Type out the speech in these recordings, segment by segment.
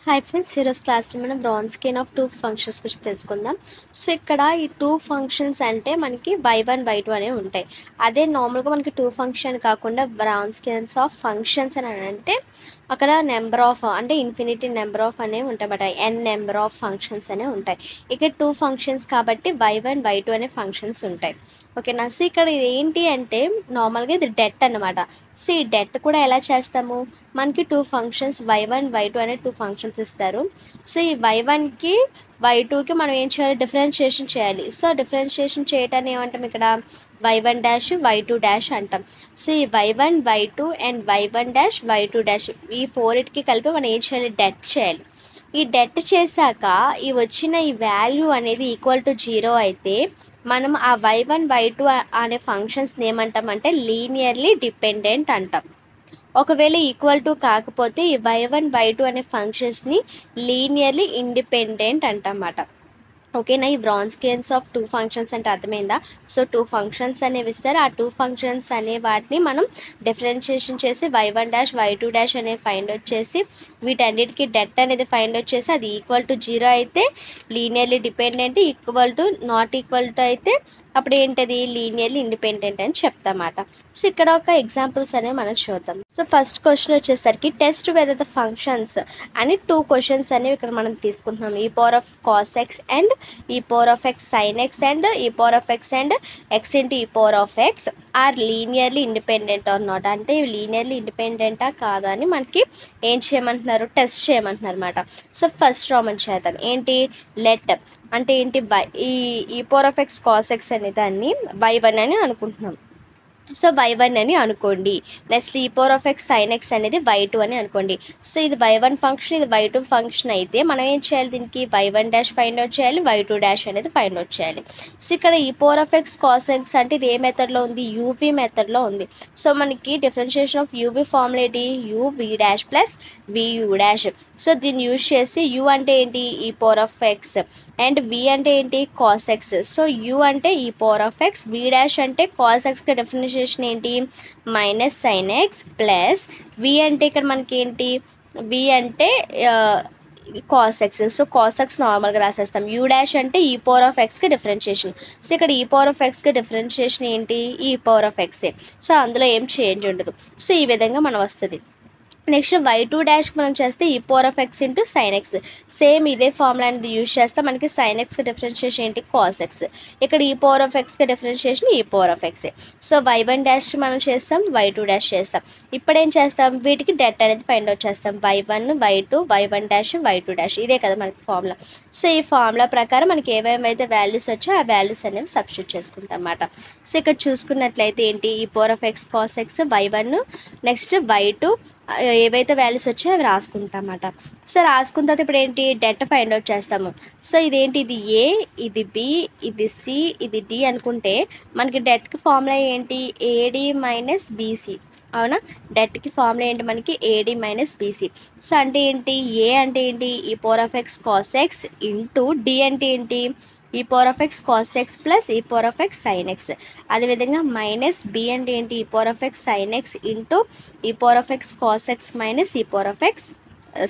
Hi friends, ఈరోజు క్లాస్లో మనం బ్రాన్స్కియన్ ఆఫ్ టూ ఫంక్షన్స్ గురించి తెలుసుకుందాం. సో ఇక్కడ ఈ టూ ఫంక్షన్స్ అంటే మనకి y1 y2 అనేవి ఉంటాయి. అదే నార్మల్గా మనకి టూ ఫంక్షన్ కాకుండా బ్రాన్స్కియన్స్ ఆఫ్ ఫంక్షన్స్ అని అంటే అక్కడ నెంబర్ ఆఫ్ అంటే ఇన్ఫినిటీ నెంబర్ ఆఫ్ అనేవి ఉంటాయి అన్నమాట. n నెంబర్ ఆఫ్ ఫంక్షన్స్ అనేవి ఉంటాయి. ఇక్కడ టూ ఫంక్షన్స్ కాబట్టి y1 y2 అనే ఫంక్షన్స్ ఉంటాయి. ఓకేనా. సో ఇక్కడ ఇది ఏంటి అంటే నార్మల్గా ఇది డెట్ అనమాట. సో ఈ డెట్ కూడా ఎలా చేస్తాము, మనకి టూ ఫంక్షన్స్ y1 y2 అనే టూ ఫంక్షన్స్ ఇస్తారు. సో ఈ y1కి y2కి మనం ఏం చేయాలి, డిఫరెన్షియేషన్ చేయాలి. సో డిఫరెన్షియేషన్ చేయటాన్ని ఏమంటాం, ఇక్కడ y1 డాష్ y2 డాష్ అంటాం. సో ఈ y1 y2 and y1 dash y2 dash ఈ ఫోరిటికి కలిపి మనం ఏం చేయాలి, డెట్ చేయాలి. ఈ డెట్ చేశాక ఈ వచ్చిన ఈ వాల్యూ అనేది ఈక్వల్ టు 0 అయితే మనం ఆ y1 y2 అనే ఫంక్షన్స్ని ఏమంటామంటే లీనియర్లీ డిపెండెంట్ అంటాం. ఒకవేళ ఈక్వల్ టు కాకపోతే ఈ y1 y2 అనే ఫంక్షన్స్ని లీనియర్లీ ఇండిపెండెంట్ అంటమాట. ఓకేనా. ఈ బ్రాన్స్కియన్స్ ఆఫ్ టూ ఫంక్షన్స్ అంటే అర్థమైందా. సో టూ ఫంక్షన్స్ అనేవి ఇస్తారు. ఆ టూ ఫంక్షన్స్ అనే వాటిని మనం డిఫరెన్షియేషన్ చేసి y1 డాష్ y2 డాష్ అనేవి ఫైండ్ అవుట్ చేసి వీటన్నిటికీ డెట్ అనేది ఫైండ్ అవుట్ చేసి అది ఈక్వల్ టు 0 అయితే linearly dependent, equal to not equal to అయితే అప్పుడు ఏంటది లీనియర్లీ ఇండిపెండెంట్ అని చెప్తామాట. సో ఇక్కడ ఒక ఎగ్జాంపుల్స్ అనేవి మనం చూద్దాం. సో ఫస్ట్ క్వశ్చన్ వచ్చేసరికి టెస్ట్ వెదర్ ద ఫంక్షన్స్ అని టూ క్వశ్చన్స్ అనేవి ఇక్కడ మనం తీసుకుంటున్నాం. E power of cos x and e power of x sin x and e power of x and x into e power of x are linearly independent or not, అంటే ఇవి linearly ఇండిపెండెంటా కాదా అని మనకి ఏం చేయమంటున్నారు, టెస్ట్ చేయమంటున్నారు అనమాట. So first Raman చేద్దాం. ఏంటి, లెట్ అంటే ఏంటి, e power of x cos X అనే దాన్ని y1 అని అనుకుంటున్నాం. సో y1 అని అనుకోండి. నెక్స్ట్ ఈ power of x sin X అనేది y2 అని అనుకోండి. సో ఇది y1 ఫంక్షన్, ఇది y2 ఫంక్షన్ అయితే మనం ఏం చేయాలి, దీనికి y1 డాష్ ఫైండ్ అవుట్ చేయాలి, y2 డాష్ అనేది ఫైండ్ అవుట్ చేయాలి. సో ఇక్కడ e power of x cos x అంటే ఇది ఏ మెథడ్లో ఉంది, యూవీ మెథడ్లో ఉంది. సో మనకి డిఫరెన్షియేషన్ ఆఫ్ యూవీ ఫార్ములా ఏంటి, uv dash plus vu dash. So దీన్ని యూజ్ చేసి u అంటే ఏంటి, e power of x and v అంటే ఏంటి, కాస్ ఎక్స్. సో u అంటే ఈ power of X, v dash అంటే కాస్ ఎక్స్కి డిఫరెన్షియేషన్ ఏంటి, minus sin X plus v అంటే ఇక్కడ మనకి ఏంటి, v అంటే cos x. So cos X నార్మల్గా రాసేస్తాం. యూ డాష్ అంటే ఈ పవర్ ఆఫ్ ఎక్స్కి డిఫరెన్షియేషన్. సో ఇక్కడ ఈ పవర్ ఆఫ్ ఎక్స్కి డిఫరెన్షియేషన్ ఏంటి, ఈ పవర్ ఆఫ్ ఎక్సే. సో అందులో ఏం చేంజ్ ఉండదు. సో ఈ విధంగా మనం వస్తుంది. నెక్స్ట్ y2 డాష్కి మనం చేస్తే e power of x into sin x. Same ఇదే ఫార్ములా అనేది యూజ్ చేస్తే మనకి సైన్ ఎక్స్కి డిఫరెన్షియేషన్ ఏంటి, కాస్ ఎక్స్. ఇక్కడ ఈ పవర్ ఆఫ్ ఎక్స్కి డిఫరెన్షియేషన్ ఈ పవర్ ఆఫ్ ఎక్సే. సో y1 డాష్ మనం చేస్తాం, y2 డాష్ చేస్తాం. ఇప్పుడు ఏం చేస్తాం, వీటికి డెట్ అనేది ఫైండ్ అవుట్ చేస్తాం. y1 y2 y1 dash y2 dash, ఇదే కదా మనకి ఫార్ములా. సో ఈ ఫార్ములా ప్రకారం మనకి ఏవేమైతే వాల్యూస్ వచ్చో ఆ వాల్యూస్ అనేవి సబ్స్టిట్యూట్ చేసుకుంటాం అన్నమాట. సో ఇక్కడ చూసుకున్నట్లయితే ఏంటి, e power of x cos X y1, next y2 ఏవైతే వాల్యూస్ వచ్చాయో అవి రాసుకుంటాం అన్నమాట. సో రాసుకున్న తర్వాత ఇప్పుడు ఏంటి, డెట్ ఫైండ్ అవుట్ చేస్తాము. సో ఇదేంటి, ఇది ఏ, ఇది బి, ఇది సి, ఇది డి అనుకుంటే మనకి డెట్కి ఫార్ములా ఏంటి, ఏడి మైనస్ బీసీ. అవునా. డెట్కి ఫార్ములా ఏంటి మనకి, ఏడి మైనస్ బీసీ. సో అంటే ఏంటి, ఏ అంటే ఏంటి, e power of x cos x into D అంటే ఏంటి, e power of x cos x plus e power of x sin x. అదేవిధంగా మైనస్ బి అంటే ఏంటి, e power of x sin x into e power of x cos x minus e power of x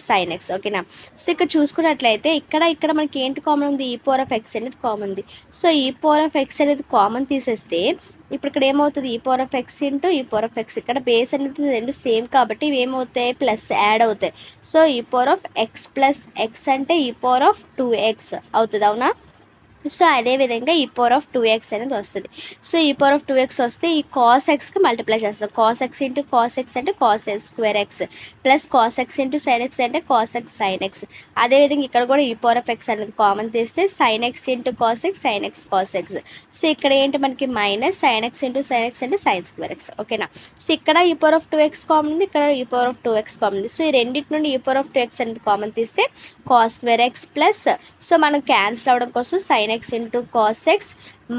sin x. ఓకేనా. So ఇక్కడ చూసుకున్నట్లయితే ఇక్కడ మనకి ఏంటి common ఉంది, ఈ పవర్ ఆఫ్ ఎక్స్ అనేది కామన్ ఉంది. So e power of x అనేది కామన్ తీసేస్తే ఇప్పుడు ఇక్కడ ఏమవుతుంది, ఈ power of x into e power of X. ఇక్కడ బేస్ అనేది రెండు సేమ్ కాబట్టి ఇవి ఏమవుతాయి, ప్లస్ యాడ్ అవుతాయి. So e power of X plus X అంటే ఈ పవర్ ఆఫ్ 2x అవుతుంది. అవునా. సో అదేవిధంగా ఈ పవర్ ఆఫ్ 2x అనేది వస్తుంది. So e power of 2x వస్తే ఈ కాస్ ఎక్స్కి మల్టిప్లై చేస్తాం. Cos x into cos x అంటే cos x square x plus cos x into sin x అంటే కాస్ ఎక్స్ సైన్ ఎక్స్. అదేవిధంగా ఇక్కడ కూడా ఈ పవర్ ఆఫ్ ఎక్స్ అనేది common తీస్తే sin x into cos x sin x cos x. So ఇక్కడ ఏంటి మనకి minus sin x into sin x అంటే సైన్ స్క్వేర్ ఎక్స్. ఓకేనా. సో ఇక్కడ e power of 2x common ఉంది, ఇక్కడ e power of 2x common ఉంది. సో ఈ రెండింటి నుండి ఈ పవర్ ఆఫ్ 2x అనేది కామన్ తీస్తే cos square x plus, so మనం క్యాన్సిల్ అవ్వడం కోసం sin x into cos x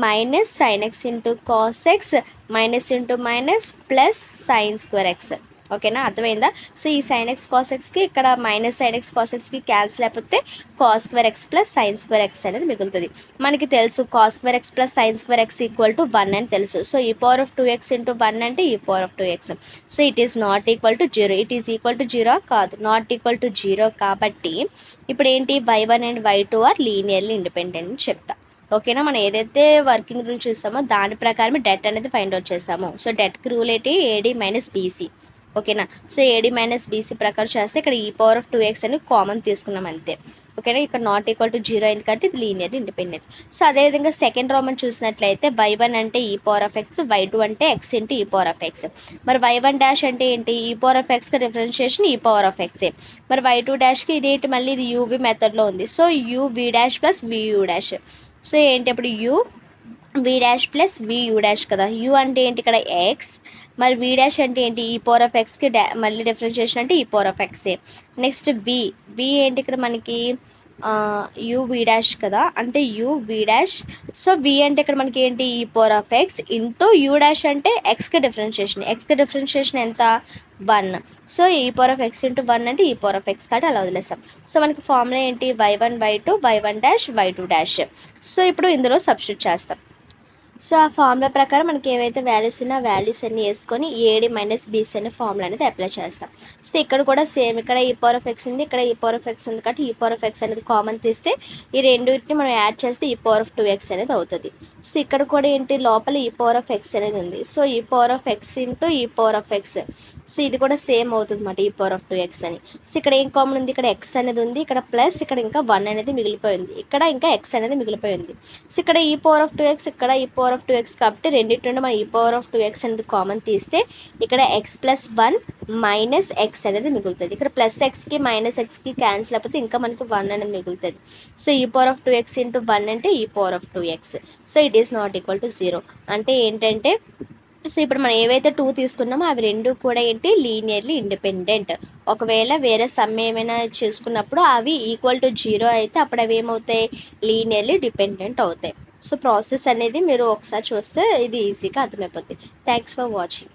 minus sin x into cos x minus into minus plus sin square x. ఓకేనా, అర్థమైందా? సో ఈ sin x cos xకి ఇక్కడ మైనస్ sin x cos xకి క్యాన్సిల్ అయిపోతే cos square x plus sin square x అనేది మిగులుతుంది. మనకి తెలుసు cos square x plus sin square x equal to 1 అని తెలుసు. సో e⁻2x ఇంటూ 1 అంటే e⁻2x. So it is not equal to 0. It is equal to 0 కాదు, not equal to 0. కాబట్టి ఇప్పుడు ఏంటి, y1 and y2 are linearly independent అని చెప్తా. ఓకేనా, మనం ఏదైతే వర్కింగ్ రూల్ చూస్తామో దాని ప్రకారం డెట్ అనేది ఫైండ్ అవుట్ చేస్తాము. సో డెట్కి రూల్ ఏంటి, ఏడి మైనస్ బీసీ. ఓకేనా, సో ఏడి మైనస్ బీసీ ప్రకారం చేస్తే ఇక్కడ e⁻2x అని కామన్ తీసుకున్నాం అంతే. ఓకేనా, ఇక్కడ నాట్ ఈక్వల్ టు 0 ఎందుకంటే ఇది లీనియర్ ఇండిపెండెంట్. సో అదేవిధంగా సెకండ్ రో మనం చూసినట్లయితే y1 అంటే e⁻x, y2 అంటే x ఇంటూ e⁻x. మరి y1 డాష్ అంటే ఏంటి, e⁻xకి డిఫరెన్షియేషన్ e⁻x. మరి y2 డాష్కి ఇదేంటి, మళ్ళీ ఇది uv మెథడ్లో ఉంది. So uv dash plus vu dash. So ఏంటి ఇప్పుడు u v dash plus vu dash కదా. u అంటే ఏంటి ఇక్కడ x, మరి v డాష్ అంటే ఏంటి e⁻xకి మళ్ళీ డిఫరెన్షియేషన్ అంటే e⁻x. నెక్స్ట్ v ఏంటి ఇక్కడ మనకి uv డాష్ కదా, అంటే uv డాష్. సో v అంటే ఇక్కడ మనకి ఏంటి e⁻x ఇంటూ u డాష్ అంటే xకి డిఫరెన్షియేషన్. xకి డిఫరెన్షియేషన్ ఎంత, 1. సో e⁻x ఇంటూ 1 అంటే e⁻x కాబట్టి అలా వదిలేస్తాం. సో మనకి ఫార్ములా ఏంటి, y1 y2 y1 dash y2 dash. So ఇప్పుడు ఇందులో సబ్స్టిట్యూట్ చేస్తాం. సో ఆ ఫార్ములా ప్రకారం మనకి ఏవైతే వాల్యూస్ ఉన్నాయో ఆ వాల్యూస్ అన్ని వేసుకొని ఏడి మైనస్ బీసీ అనే ఫార్ములా అనేది అప్లై చేస్తాం. సో ఇక్కడ కూడా సేమ్, ఇక్కడ e⁻x ఉంది, ఇక్కడ e⁻x ఉంది కాబట్టి e⁻x అనేది కామన్ తీస్తే ఈ రెండింటిని మనం యాడ్ చేస్తే e⁻2x అనేది అవుతుంది. సో ఇక్కడ కూడా ఏంటి, లోపల e⁻x అనేది ఉంది. So e⁻x into e⁻x. So ఇది కూడా సేమ్ అవుతుంది అన్నమాట e⁻2x అని. సో ఇక్కడ ఏం కామన్ ఉంది, ఇక్కడ x అనేది ఉంది, ఇక్కడ ప్లస్ ఇక్కడ ఇంకా 1 అనేది మిగిలిపోయింది, ఇక్కడ ఇంకా x అనేది మిగిలిపోయింది. సో ఇక్కడ e⁻2x, ఇక్కడ e⁻2x కాబట్టి రెండింటిలో మనం e⁻2x అనేది కామన్ తీస్తే ఇక్కడ x ప్లస్ 1 మైనస్ x అనేది మిగులుతుంది. ఇక్కడ ప్లస్ ఎక్స్కి మైనస్ ఎక్స్కి క్యాన్సిల్ అయిపోతే ఇంకా మనకి 1 అనేది మిగులుతుంది. సో e⁻2x ఇంటూ 1 అంటే e⁻2x. So it is not equal to 0. అంటే ఏంటంటే, సో ఇప్పుడు మనం ఏవైతే 2 తీసుకున్నామో అవి రెండు కూడా ఏంటి, లీనియర్లీ ఇండిపెండెంట్. ఒకవేళ వేరే సమ్ ఏమైనా చూసుకున్నప్పుడు అవి ఈక్వల్ టు 0 అయితే అప్పుడు అవి ఏమవుతాయి, లీనియర్లీ డిపెండెంట్ అవుతాయి. సో ప్రాసెస్ అనేది మీరు ఒకసారి చూస్తే ఇది ఈజీగా అర్థమైపోతుంది. Thanks for watching.